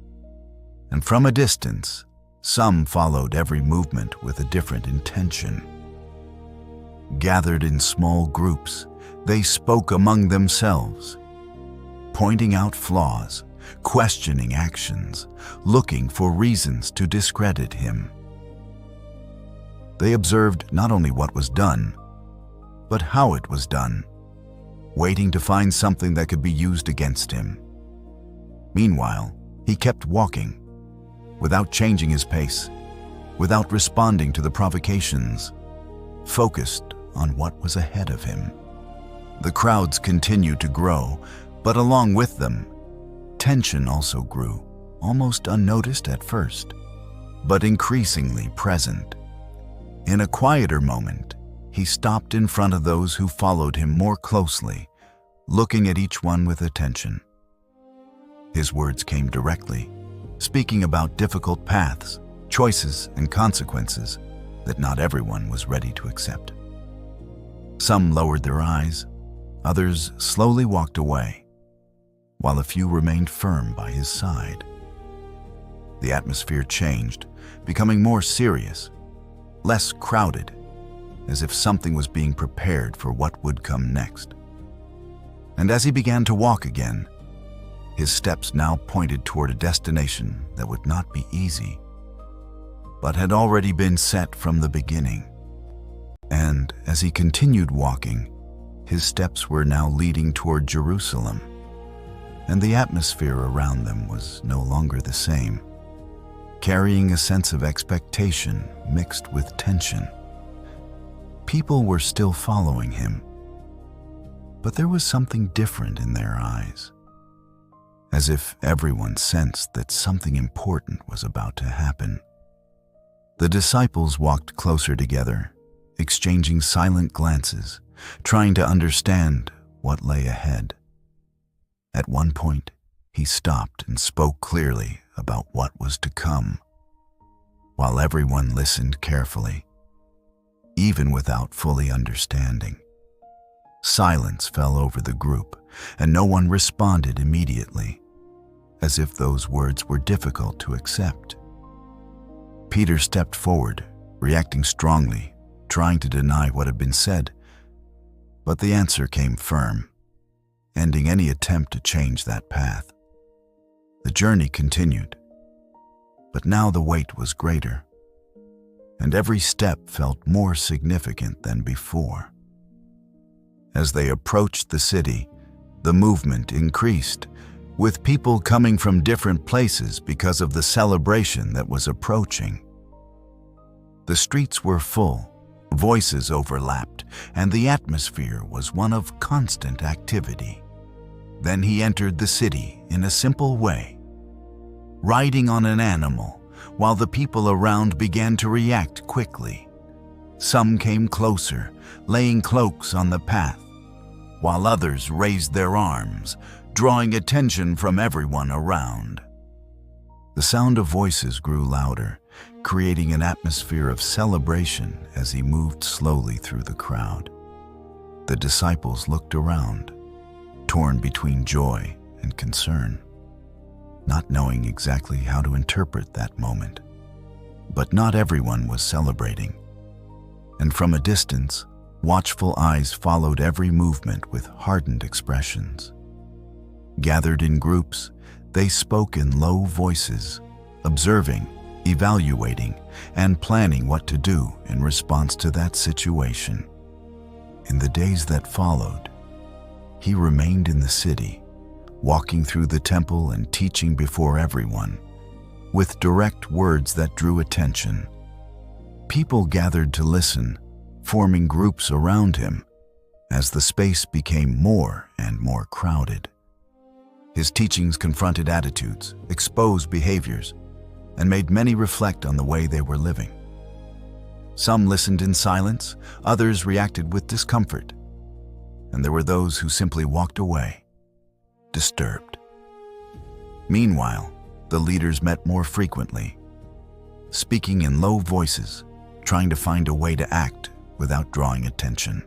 And from a distance, some followed every movement with a different intention. Gathered in small groups, they spoke among themselves, pointing out flaws, questioning actions, looking for reasons to discredit him. They observed not only what was done, but how it was done, waiting to find something that could be used against him. Meanwhile, he kept walking, without changing his pace, without responding to the provocations, focused on what was ahead of him. The crowds continued to grow, but along with them, tension also grew, almost unnoticed at first, but increasingly present. In a quieter moment, he stopped in front of those who followed him more closely, looking at each one with attention. His words came directly, speaking about difficult paths, choices, and consequences that not everyone was ready to accept. Some lowered their eyes, others slowly walked away, while a few remained firm by his side. The atmosphere changed, becoming more serious, less crowded, as if something was being prepared for what would come next. And as he began to walk again, his steps now pointed toward a destination that would not be easy, but had already been set from the beginning. And as he continued walking, his steps were now leading toward Jerusalem, and the atmosphere around them was no longer the same, carrying a sense of expectation mixed with tension. People were still following him, but there was something different in their eyes, as if everyone sensed that something important was about to happen. The disciples walked closer together, exchanging silent glances, trying to understand what lay ahead. At one point, he stopped and spoke clearly about what was to come, while everyone listened carefully, even without fully understanding. Silence fell over the group, and no one responded immediately, as if those words were difficult to accept. Peter stepped forward, reacting strongly, trying to deny what had been said, but the answer came firm, ending any attempt to change that path. The journey continued, but now the weight was greater, and every step felt more significant than before. As they approached the city, the movement increased, with people coming from different places because of the celebration that was approaching. The streets were full, voices overlapped, and the atmosphere was one of constant activity. Then he entered the city in a simple way, riding on an animal, while the people around began to react quickly. Some came closer, laying cloaks on the path, while others raised their arms, drawing attention from everyone around. The sound of voices grew louder, creating an atmosphere of celebration as he moved slowly through the crowd. The disciples looked around, torn between joy and concern, not knowing exactly how to interpret that moment. But not everyone was celebrating, and from a distance, watchful eyes followed every movement with hardened expressions. Gathered in groups, they spoke in low voices, observing, evaluating, and planning what to do in response to that situation. In the days that followed, he remained in the city, walking through the temple and teaching before everyone, with direct words that drew attention. People gathered to listen, forming groups around him, as the space became more and more crowded. His teachings confronted attitudes, exposed behaviors, and made many reflect on the way they were living. Some listened in silence, others reacted with discomfort, and there were those who simply walked away, disturbed. Meanwhile, the leaders met more frequently, speaking in low voices, trying to find a way to act without drawing attention.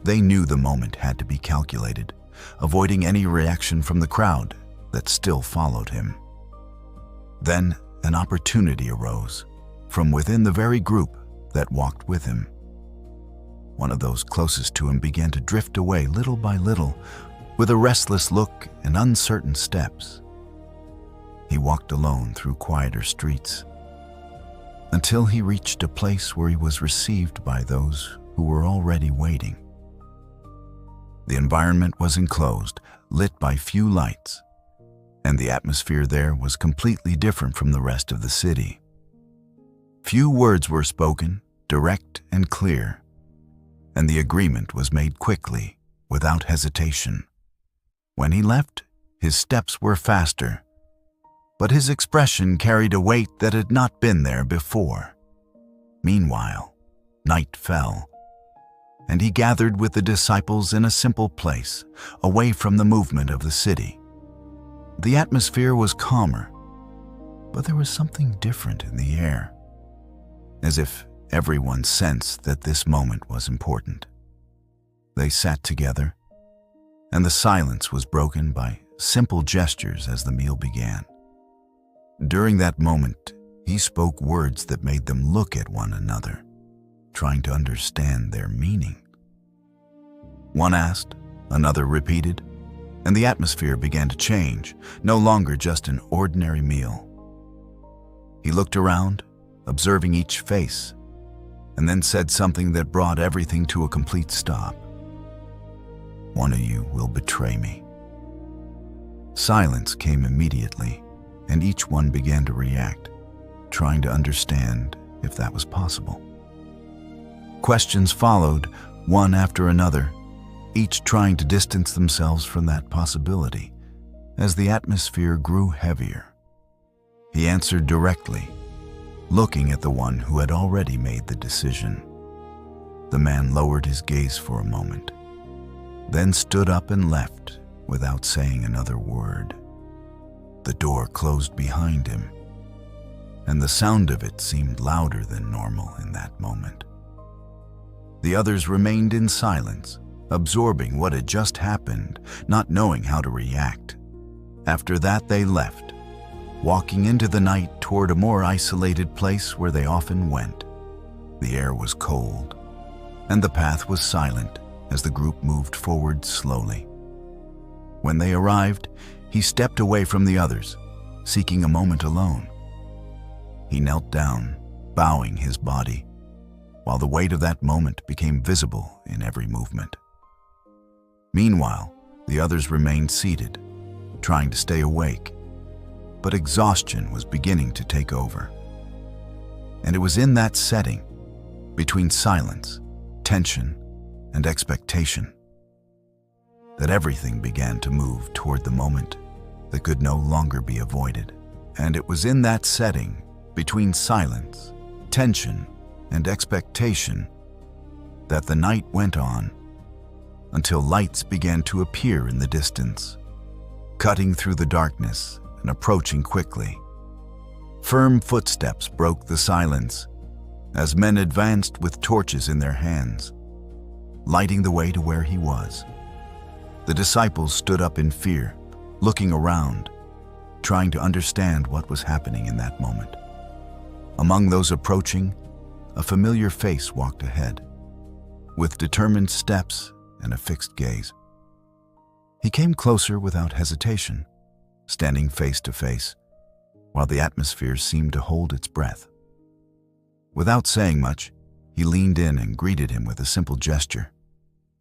They knew the moment had to be calculated, avoiding any reaction from the crowd that still followed him. Then an opportunity arose from within the very group that walked with him. One of those closest to him began to drift away little by little, with a restless look and uncertain steps. He walked alone through quieter streets until he reached a place where he was received by those who were already waiting. The environment was enclosed, lit by few lights, and the atmosphere there was completely different from the rest of the city. Few words were spoken, direct and clear, and the agreement was made quickly, without hesitation. When he left, his steps were faster, but his expression carried a weight that had not been there before. Meanwhile, night fell, and he gathered with the disciples in a simple place, away from the movement of the city. The atmosphere was calmer, but there was something different in the air, as if everyone sensed that this moment was important. They sat together, and the silence was broken by simple gestures as the meal began. During that moment, he spoke words that made them look at one another, trying to understand their meaning. One asked, another repeated, and the atmosphere began to change, no longer just an ordinary meal. He looked around, observing each face, and then said something that brought everything to a complete stop. "One of you will betray me." Silence came immediately, and each one began to react, trying to understand if that was possible. Questions followed, one after another, each trying to distance themselves from that possibility. As the atmosphere grew heavier, he answered directly, looking at the one who had already made the decision. The man lowered his gaze for a moment, then stood up and left without saying another word. The door closed behind him, and the sound of it seemed louder than normal in that moment. The others remained in silence, absorbing what had just happened, not knowing how to react. After that, they left, walking into the night toward a more isolated place where they often went. The air was cold, and the path was silent as the group moved forward slowly. When they arrived, he stepped away from the others, seeking a moment alone. He knelt down, bowing his body, while the weight of that moment became visible in every movement. Meanwhile, the others remained seated, trying to stay awake, but exhaustion was beginning to take over. And it was in that setting, between silence, tension, and expectation, that everything began to move toward the moment that could no longer be avoided. And it was in that setting, between silence, tension, and expectation, that the night went on until lights began to appear in the distance, cutting through the darkness and approaching quickly. Firm footsteps broke the silence as men advanced with torches in their hands, lighting the way to where he was. The disciples stood up in fear, looking around, trying to understand what was happening in that moment. Among those approaching, a familiar face walked ahead, with determined steps and a fixed gaze. He came closer without hesitation, standing face to face, while the atmosphere seemed to hold its breath. Without saying much, he leaned in and greeted him with a simple gesture,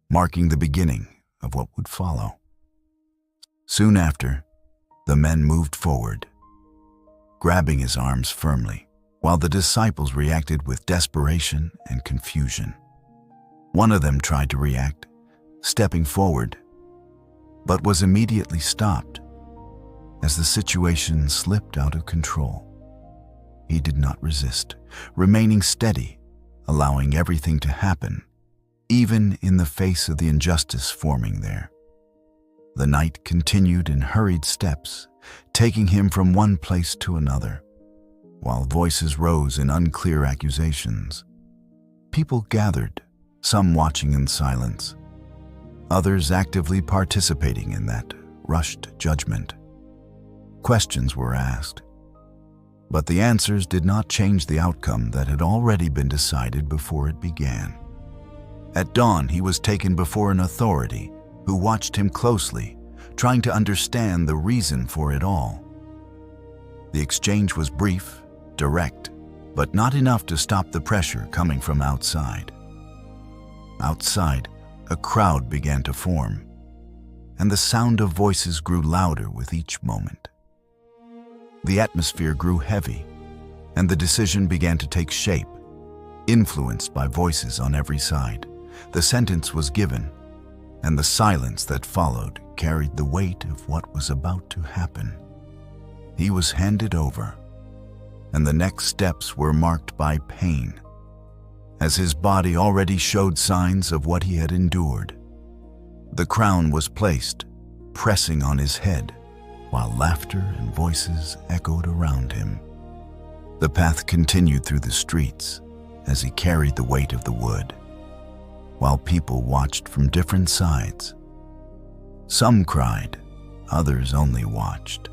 marking the beginning of what would follow. Soon after, the men moved forward, grabbing his arms firmly, while the disciples reacted with desperation and confusion. One of them tried to react, stepping forward, but was immediately stopped as the situation slipped out of control. He did not resist, remaining steady, allowing everything to happen, even in the face of the injustice forming there. The night continued in hurried steps, taking him from one place to another, while voices rose in unclear accusations. People gathered, some watching in silence, others actively participating in that rushed judgment. Questions were asked, but the answers did not change the outcome that had already been decided before it began. At dawn, he was taken before an authority who watched him closely, trying to understand the reason for it all. The exchange was brief, direct, but not enough to stop the pressure coming from outside. Outside, a crowd began to form, and the sound of voices grew louder with each moment. The atmosphere grew heavy, and the decision began to take shape, influenced by voices on every side. The sentence was given, and the silence that followed carried the weight of what was about to happen. He was handed over, and the next steps were marked by pain, as his body already showed signs of what he had endured. The crown was placed, pressing on his head, while laughter and voices echoed around him. The path continued through the streets as he carried the weight of the wood, while people watched from different sides. Some cried, others only watched.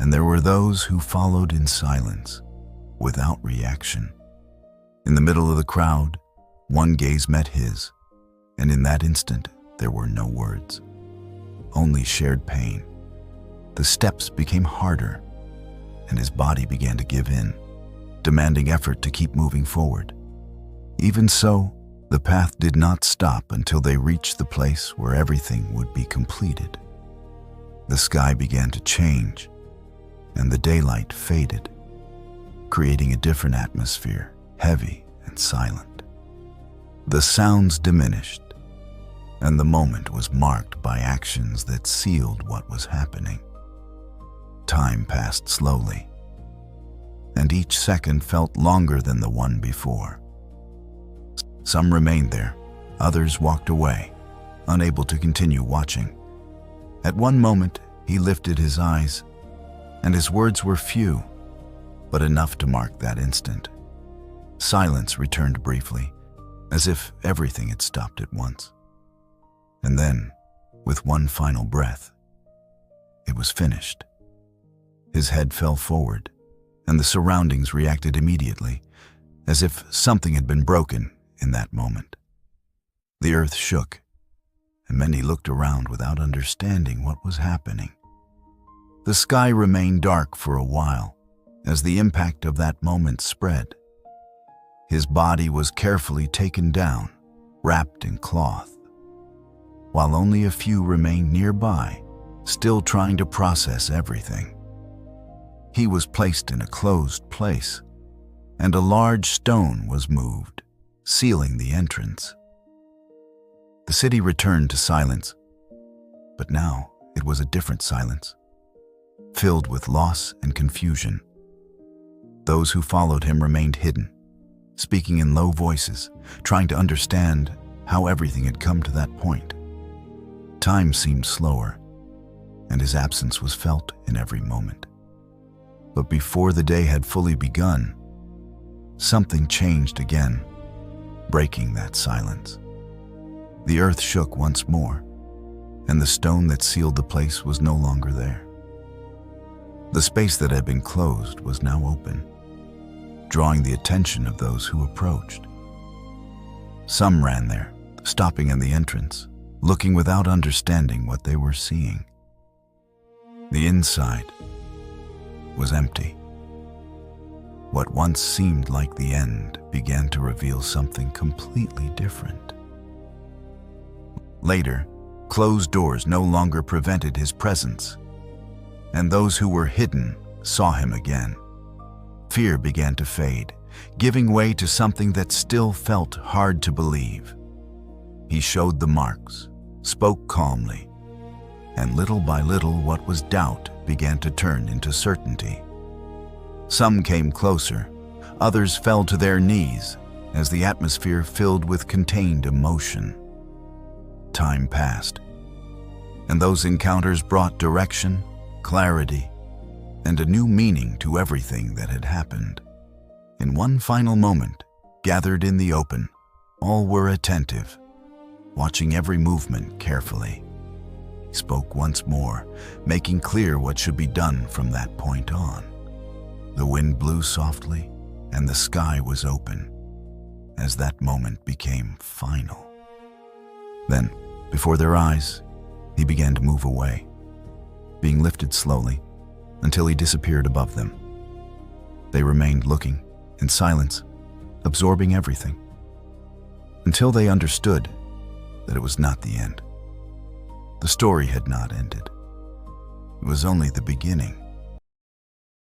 And there were those who followed in silence, without reaction. In the middle of the crowd, one gaze met his, and in that instant there were no words, only shared pain. The steps became harder, and his body began to give in, demanding effort to keep moving forward. Even so, the path did not stop until they reached the place where everything would be completed. The sky began to change, and the daylight faded, creating a different atmosphere, heavy and silent. The sounds diminished, and the moment was marked by actions that sealed what was happening. Time passed slowly, and each second felt longer than the one before. Some remained there, others walked away, unable to continue watching. At one moment, he lifted his eyes, and his words were few, but enough to mark that instant. Silence returned briefly, as if everything had stopped at once. And then, with one final breath, it was finished. His head fell forward, and the surroundings reacted immediately, as if something had been broken in that moment. The earth shook, and many looked around without understanding what was happening. The sky remained dark for a while, as the impact of that moment spread. His body was carefully taken down, wrapped in cloth, while only a few remained nearby, still trying to process everything. He was placed in a closed place, and a large stone was moved, sealing the entrance. The city returned to silence, but now it was a different silence, filled with loss and confusion. Those who followed him remained hidden, speaking in low voices, trying to understand how everything had come to that point. Time seemed slower, and his absence was felt in every moment. But before the day had fully begun, something changed again, breaking that silence. The earth shook once more, and the stone that sealed the place was no longer there. The space that had been closed was now open, drawing the attention of those who approached. Some ran there, stopping in the entrance, looking without understanding what they were seeing. The inside was empty. What once seemed like the end began to reveal something completely different. Later, closed doors no longer prevented his presence, and those who were hidden saw him again. Fear began to fade, giving way to something that still felt hard to believe. He showed the marks, spoke calmly, and little by little what was doubt began to turn into certainty. Some came closer, others fell to their knees as the atmosphere filled with contained emotion. Time passed, and those encounters brought direction, clarity, and a new meaning to everything that had happened. In one final moment, gathered in the open, all were attentive, watching every movement carefully. He spoke once more, making clear what should be done from that point on. The wind blew softly, and the sky was open, as that moment became final. Then, before their eyes, he began to move away, being lifted slowly until he disappeared above them. They remained looking, in silence, absorbing everything, until they understood that it was not the end. The story had not ended. It was only the beginning.